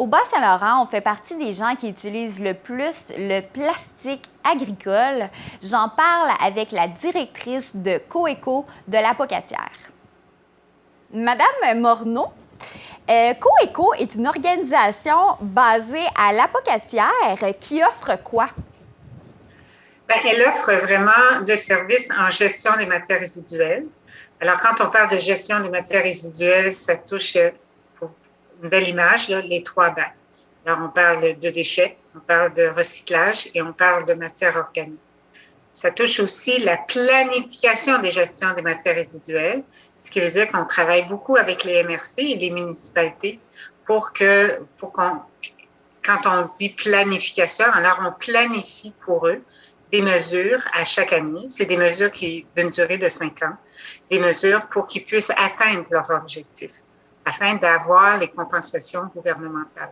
Au Bas-Saint-Laurent, on fait partie des gens qui utilisent le plus le plastique agricole. J'en parle avec la directrice de Coeco de la Pocatière. Madame Morneau, Coeco est une organisation basée à la Pocatière qui offre quoi? Bien, elle offre vraiment le service en gestion des matières résiduelles. Alors, quand on parle de gestion des matières résiduelles, ça touche, pour une belle image, là, les trois bacs. Alors, on parle de déchets, on parle de recyclage et on parle de matières organiques. Ça touche aussi la planification des gestions des matières résiduelles, ce qui veut dire qu'on travaille beaucoup avec les MRC et les municipalités pour qu'on, quand on dit planification, alors on planifie pour eux des mesures à chaque année. C'est des mesures d'une durée de 5 ans, des mesures pour qu'ils puissent atteindre leur objectif, afin d'avoir les compensations gouvernementales.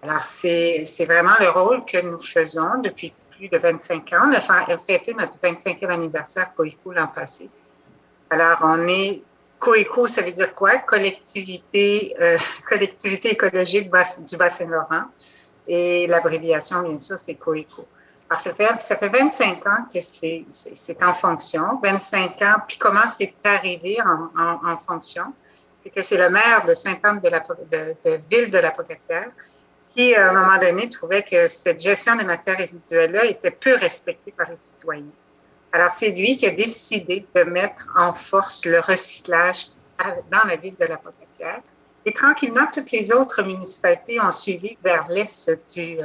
Alors, c'est vraiment le rôle que nous faisons depuis plus de 25 ans. On a fêté notre 25e anniversaire Coeco l'an passé. Alors, on est Coeco, ça veut dire quoi? Collectivité écologique du Bas-Saint-Laurent. Et l'abréviation, bien sûr, c'est Coeco. Alors, ça fait 25 ans que c'est en fonction. 25 ans. Puis comment c'est arrivé en fonction? C'est que c'est le maire de Sainte-Anne de Ville de la Pocatière qui, à un moment donné, trouvait que cette gestion des matières résiduelles-là était peu respectée par les citoyens. Alors, c'est lui qui a décidé de mettre en force le recyclage dans la ville de la Pocatière. Et tranquillement, toutes les autres municipalités ont suivi vers l'est du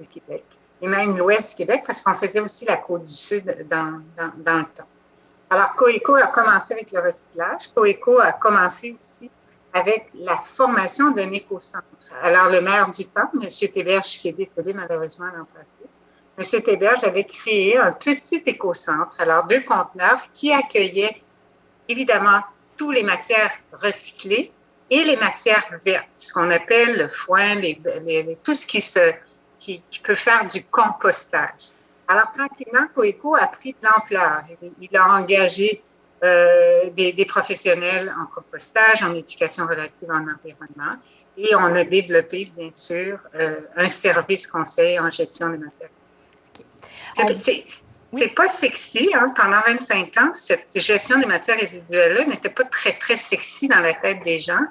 Québec, et même l'ouest du Québec, parce qu'on faisait aussi la côte du Sud dans le temps. Alors, Coeco a commencé avec le recyclage. Coeco a commencé aussi avec la formation d'un écocentre. Alors, le maire du temps, M. Théberge, qui est décédé malheureusement l'an passé, M. Théberge avait créé un petit écocentre, alors 2 conteneurs qui accueillaient évidemment toutes les matières recyclées et les matières vertes, ce qu'on appelle le foin, tout ce qui peut faire du compostage. Alors, tranquillement, Coeco a pris de l'ampleur. Il a engagé des professionnels en compostage, en éducation relative en environnement, et on a développé, bien sûr, un service conseil en gestion des matières. Okay. C'est pas sexy, hein? Pendant 25 ans, cette gestion des matières résiduelles-là n'était pas très, très sexy dans la tête des gens,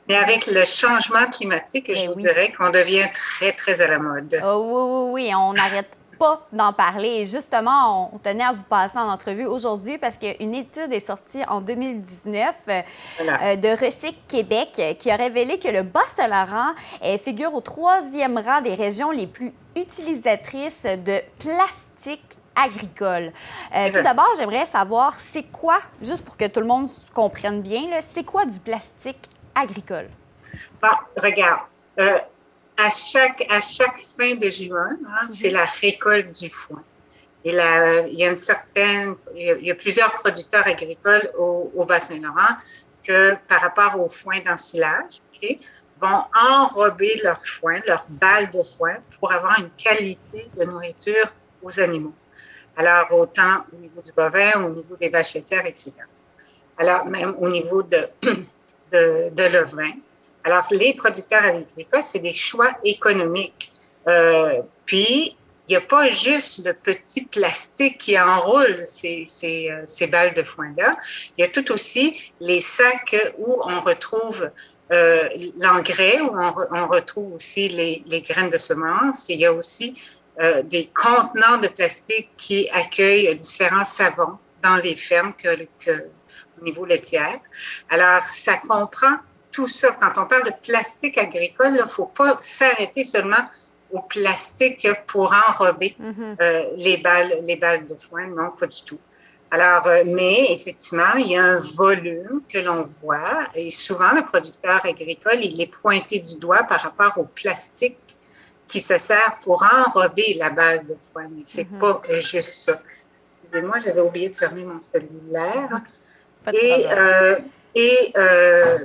mais avec le changement climatique, je vous dirais qu'on devient très, très à la mode. Oh, oui, on n'arrête pas d'en parler. Et justement, on tenait à vous passer en entrevue aujourd'hui parce qu'une étude est sortie en 2019 de Recyc Québec qui a révélé que le Bas-Saint-Laurent figure au 3e rang des régions les plus utilisatrices de plastique agricole. Tout d'abord, j'aimerais savoir, c'est quoi, juste pour que tout le monde comprenne bien, c'est quoi du plastique agricole? Bon, regarde, à chaque fin de juin, hein, c'est la récolte du foin. Et là, il y a plusieurs producteurs agricoles au Bas-Saint-Laurent que, par rapport au foin d'ensilage, vont enrober leur foin, leur balle de foin, pour avoir une qualité de nourriture aux animaux. Alors, autant au niveau du bovin, au niveau des vaches laitières, etc. Alors, même au niveau de l'ovin. Alors, les producteurs agricoles, c'est des choix économiques. Puis, il n'y a pas juste le petit plastique qui enroule ces balles de foin-là. Il y a tout aussi les sacs où on retrouve l'engrais, où on retrouve aussi les graines de semences. Il y a aussi des contenants de plastique qui accueillent différents savons dans les fermes au niveau laitière. Alors, ça comprend tout ça. Quand on parle de plastique agricole, il ne faut pas s'arrêter seulement au plastique pour enrober les balles de foin. Non, pas du tout. Alors, mais effectivement, il y a un volume que l'on voit et souvent, le producteur agricole, il est pointé du doigt par rapport au plastique qui se sert pour enrober la balle de foin. Mais ce n'est pas juste ça. Excusez-moi, j'avais oublié de fermer mon cellulaire.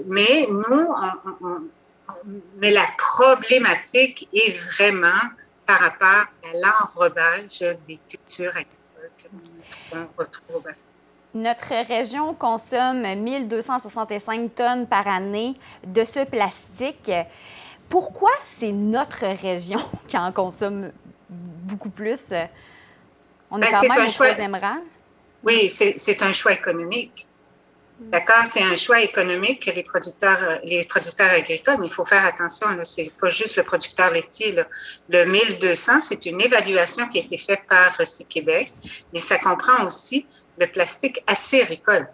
Mais nous, mais la problématique est vraiment par rapport à l'enrobage des cultures agricoles qu'on retrouve au bassin. Notre région consomme 1265 tonnes par année de ce plastique. pourquoi c'est notre région qui en consomme beaucoup plus? On est quand même au troisième rang. Oui, c'est un choix économique. D'accord? C'est un choix économique que les producteurs agricoles, mais il faut faire attention, c'est pas juste le producteur laitier. Là. Le 1200, c'est une évaluation qui a été faite par Recyc Québec, mais ça comprend aussi le plastique acéricole.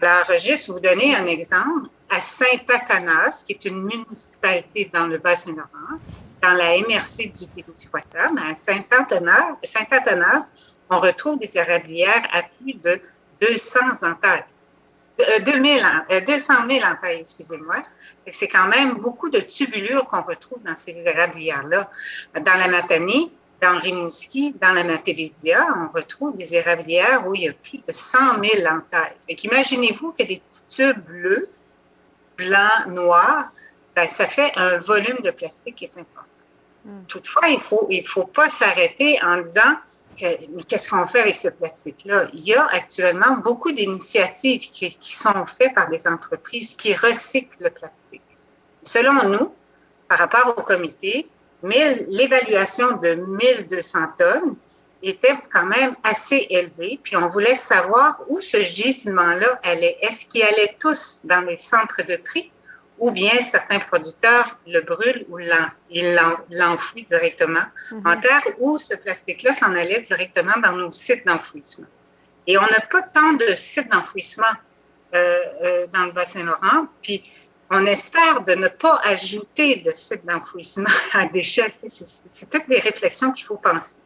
Alors, juste vous donner un exemple, à Saint-Athanas, qui est une municipalité dans le Bas-Saint-Laurent, dans la MRC du Témiscouata, à Saint-Athanas, on retrouve des érablières à plus de 200 entailles. 200 000 entailles, excusez-moi. C'est quand même beaucoup de tubulures qu'on retrouve dans ces érablières-là. Dans la Matanie, dans Rimouski, dans la Matébédia, on retrouve des érablières où il y a plus de 100 000 entailles. Imaginez-vous que des petits tubes bleus, blancs, noirs, ben, ça fait un volume de plastique qui est important. Toutefois, il faut pas s'arrêter en disant mais qu'est-ce qu'on fait avec ce plastique-là? Il y a actuellement beaucoup d'initiatives qui sont faites par des entreprises qui recyclent le plastique. Selon nous, par rapport au comité, l'évaluation de 1200 tonnes était quand même assez élevée, puis on voulait savoir où ce gisement-là allait. Est-ce qu'il allait tous dans les centres de tri ou bien certains producteurs le brûlent ou l'enfouissent directement en terre, ou ce plastique-là s'en allait directement dans nos sites d'enfouissement. Et on n'a pas tant de sites d'enfouissement dans le Bas-Saint-Laurent, puis on espère de ne pas ajouter de sites d'enfouissement à déchets. C'est toutes les réflexions qu'il faut penser.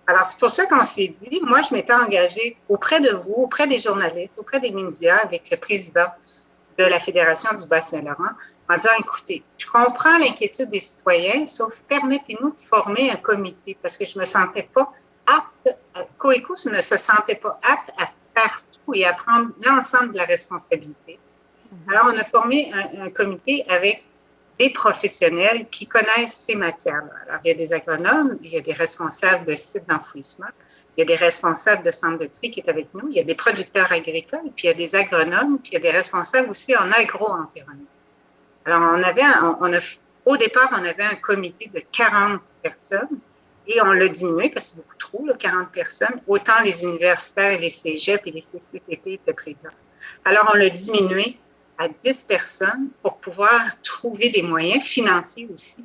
Alors, c'est pour ça qu'on s'est dit, moi, je m'étais engagée auprès de vous, auprès des journalistes, auprès des médias, avec le président de la Fédération du Bas-Saint-Laurent, en disant, écoutez, je comprends l'inquiétude des citoyens, sauf permettez-nous de former un comité, parce que je ne me sentais pas apte, Coecous ne se sentait pas apte à faire tout et à prendre l'ensemble de la responsabilité. Alors, on a formé un comité avec des professionnels qui connaissent ces matières-là. Alors, il y a des agronomes, il y a des responsables de sites d'enfouissement, il y a des responsables de centres de tri qui est avec nous, il y a des producteurs agricoles, puis il y a des agronomes, puis il y a des responsables aussi en agro-environnement. Alors, au départ, on avait un comité de 40 personnes et on l'a diminué parce que c'est beaucoup trop, là, 40 personnes. Autant les universitaires, les cégeps et les CCPT étaient présents. Alors, on l'a diminué à 10 personnes pour pouvoir trouver des moyens financiers aussi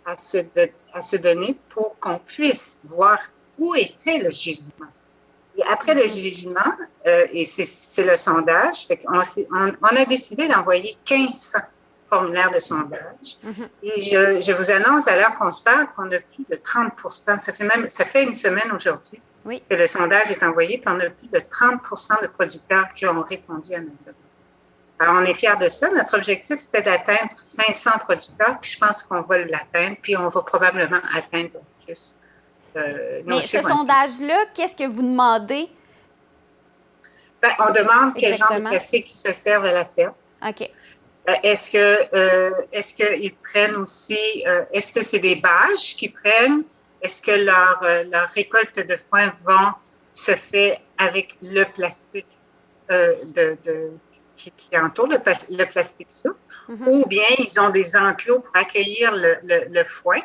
à se donner pour qu'on puisse voir où était le gisement. Et après le gisement, et c'est le sondage, on a décidé d'envoyer 1500 formulaires de sondage. Et je vous annonce à l'heure qu'on se parle qu'on a plus de 30%. Ça fait une semaine aujourd'hui que le sondage est envoyé, puis on a plus de 30% de producteurs qui ont répondu à notre demande. Alors, on est fiers de ça. Notre objectif, c'était d'atteindre 500 producteurs, puis je pense qu'on va l'atteindre, puis on va probablement atteindre plus. Mais ce sondage-là, qu'est-ce que vous demandez? Ben, on demande quel genre de plastique ils se servent à la ferme. OK. Est-ce qu'ils prennent aussi, est-ce que c'est des bâches qu'ils prennent? Est-ce que leur récolte de foin se fait avec le plastique qui entoure le plastique souple? Ou bien ils ont des enclos pour accueillir le foin?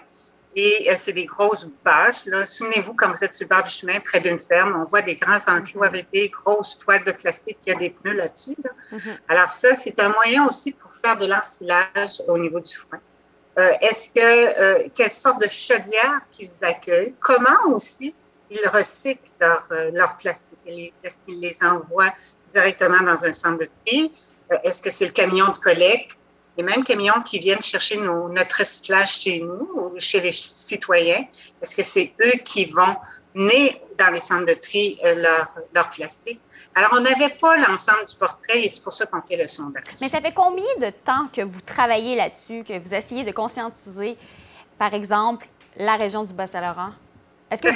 Et c'est des grosses bâches. Là. Souvenez-vous, quand vous êtes sur le bord du chemin, près d'une ferme, on voit des grands enclos avec des grosses toiles de plastique, il y a des pneus là-dessus. Là. Alors ça, c'est un moyen aussi pour faire de l'ensilage au niveau du foin. Quelle sorte de chaudière qu'ils accueillent? Comment aussi ils recyclent leur plastique? Est-ce qu'ils les envoient directement dans un centre de tri? Est-ce que c'est le camion de collecte? Les mêmes camions qui viennent chercher notre recyclage chez nous ou chez les citoyens, est-ce que c'est eux qui vont mener dans les centres de tri leur plastique? Alors, on n'avait pas l'ensemble du portrait et c'est pour ça qu'on fait le sondage. Mais ça fait combien de temps que vous travaillez là-dessus, que vous essayez de conscientiser, par exemple, la région du Bas-Saint-Laurent? Est-ce que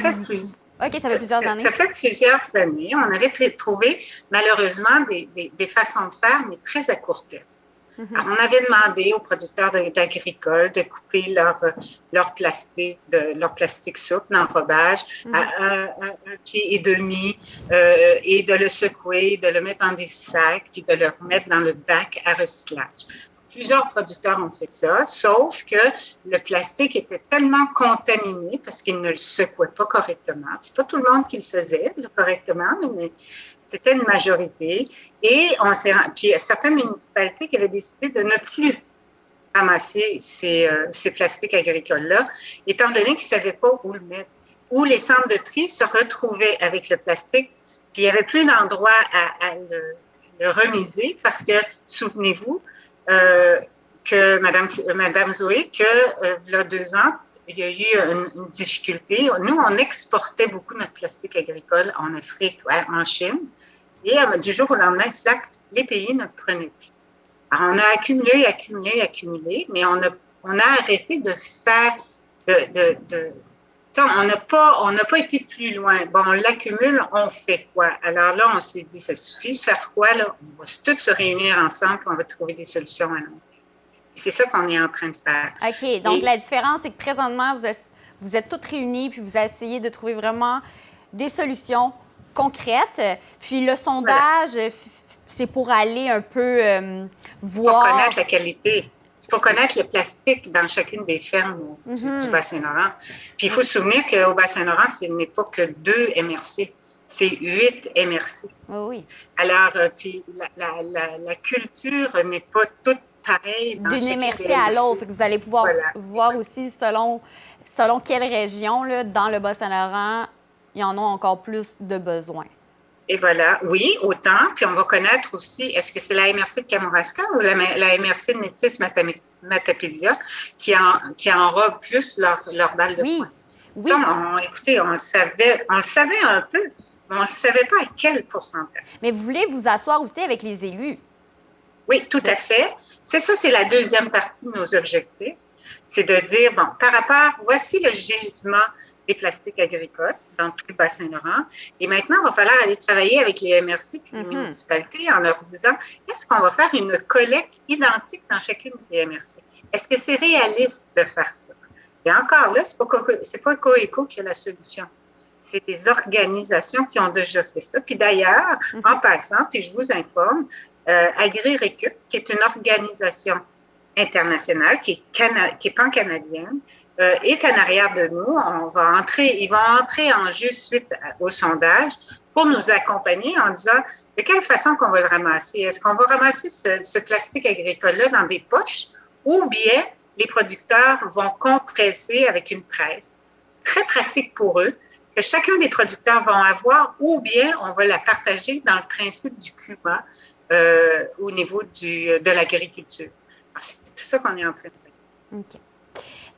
OK, ça fait plusieurs années. Ça fait plusieurs années. On avait trouvé, malheureusement, des façons de faire, mais très à court terme. Alors, on avait demandé aux producteurs agricoles de couper leur plastique souple d'enrobage à un pied et demi et de le secouer, de le mettre dans des sacs, puis de le remettre dans le bac à recyclage. Plusieurs producteurs ont fait ça, sauf que le plastique était tellement contaminé parce qu'il ne le secouait pas correctement. C'est pas tout le monde qui le faisait correctement, mais c'était une majorité. Et puis il y a certaines municipalités qui avaient décidé de ne plus ramasser ces plastiques agricoles-là, étant donné qu'ils ne savaient pas où le mettre. Où les centres de tri se retrouvaient avec le plastique, puis il n'y avait plus d'endroit à le remiser parce que, souvenez-vous, que Madame Zoé, il y a 2 ans, il y a eu une difficulté. Nous, on exportait beaucoup notre plastique agricole en Afrique, en Chine, et du jour au lendemain, les pays ne le prenaient plus. Alors, on a accumulé, mais on a arrêté de faire on n'a pas été plus loin. Bon, on l'accumule, on fait quoi? Alors là, on s'est dit, ça suffit de faire quoi? Là? On va tous se réunir ensemble et on va trouver des solutions à long terme. C'est ça qu'on est en train de faire. OK. Donc, la différence, c'est que présentement, vous êtes toutes réunies puis vous essayez de trouver vraiment des solutions concrètes. Puis le sondage, c'est pour aller un peu voir... Pour connaître la qualité. C'est pour connaître le plastique dans chacune des fermes du Bas-Saint-Laurent. Puis il faut se souvenir qu'au Bas-Saint-Laurent, ce n'est pas que 2 MRC, c'est 8 MRC. Oui. Alors, puis la culture n'est pas toute pareille. D'une MRC à l'autre. Vous allez pouvoir voir aussi selon quelle région, là, dans le Bas-Saint-Laurent, il y en a encore plus de besoins. Et voilà, oui, autant. Puis on va connaître aussi, est-ce que c'est la MRC de Kamouraska ou la MRC de Métis-Matapédia qui enrobe plus leur balle de poing? Oui. Ça, écoutez, on le savait un peu, mais on ne savait pas à quel pourcentage. Mais vous voulez vous asseoir aussi avec les élus? Oui, tout à fait. C'est ça, c'est la deuxième partie de nos objectifs. C'est de dire, bon, par rapport, voici le gisement des plastiques agricoles dans tout le Bas-Saint-Laurent. Et maintenant, il va falloir aller travailler avec les MRC et les municipalités en leur disant, est-ce qu'on va faire une collecte identique dans chacune des MRC? Est-ce que c'est réaliste de faire ça? Et encore là, c'est pas Coeco qui a la solution. C'est des organisations qui ont déjà fait ça. Puis d'ailleurs, en passant, puis je vous informe, Agri-Récup, qui est une organisation internationale, qui est pan-canadienne, est en arrière de nous. Ils vont entrer en jeu suite au sondage pour nous accompagner en disant de quelle façon qu'on va le ramasser. Est-ce qu'on va ramasser ce plastique agricole-là dans des poches ou bien les producteurs vont compresser avec une presse très pratique pour eux, que chacun des producteurs vont avoir, ou bien on va la partager dans le principe du CUBA au niveau de l'agriculture. C'est tout ça qu'on est en train de faire. OK.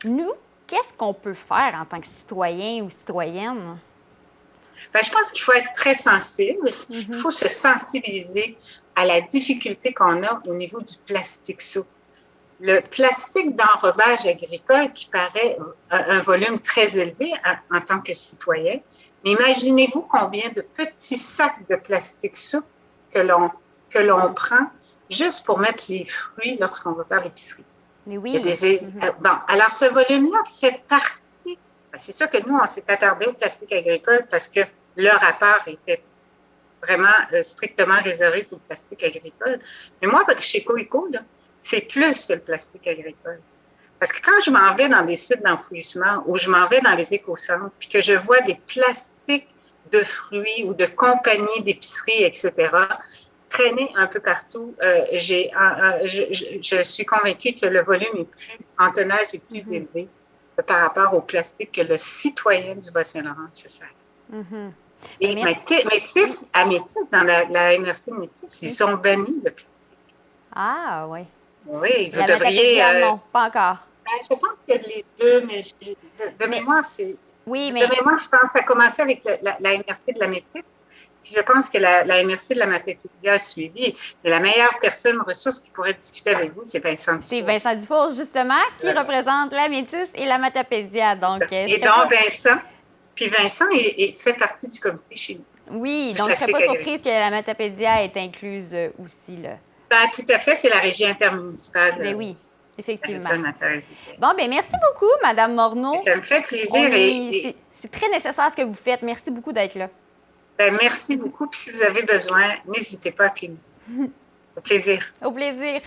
Nous, qu'est-ce qu'on peut faire en tant que citoyen ou citoyenne? Bien, je pense qu'il faut être très sensible. Il faut se sensibiliser à la difficulté qu'on a au niveau du plastique souple. Le plastique d'enrobage agricole qui paraît un volume très élevé en tant que citoyen, mais imaginez-vous combien de petits sacs de plastique souple que l'on prend juste pour mettre les fruits lorsqu'on va faire l'épicerie. Oui. Bon, alors ce volume-là fait partie. C'est sûr que nous, on s'est attardé au plastique agricole parce que le rapport était vraiment strictement réservé pour le plastique agricole. Mais moi, chez Coeco, c'est plus que le plastique agricole. Parce que quand je m'en vais dans des sites d'enfouissement ou je m'en vais dans les écocentres, puis que je vois des plastiques de fruits ou de compagnies d'épicerie, etc., traîner un peu partout, je suis convaincue que le volume en tonnage est plus élevé par rapport au plastique que le citoyen du Bas-Saint-Laurent se sert. Et Métis, dans la MRC de Métis, ils sont bannis le plastique. Ah, oui. Oui, vous devriez... non, pas encore. Je pense que les deux, mais de mémoire, c'est... Oui, mais... De mémoire, je pense que ça a commencé avec la MRC de la Métis. Je pense que la MRC de la Matapédia a suivi. Mais la meilleure personne ressource qui pourrait discuter avec vous, c'est Vincent Dufour. C'est Vincent Dufour, justement, qui représente la Métis et la Matapédia. Donc, et donc, Vincent. Puis Vincent fait partie du comité chez nous. Oui, donc je ne serais pas surprise que la Matapédia est incluse aussi, là. Ben, tout à fait, c'est la régie intermunicipale. Mais oui, effectivement. Bon, bien, merci beaucoup, Mme Morneau. Ça me fait plaisir. C'est très nécessaire ce que vous faites. Merci beaucoup d'être là. Ben, merci beaucoup. Puis si vous avez besoin, n'hésitez pas à appeler nous. Au plaisir. Au plaisir.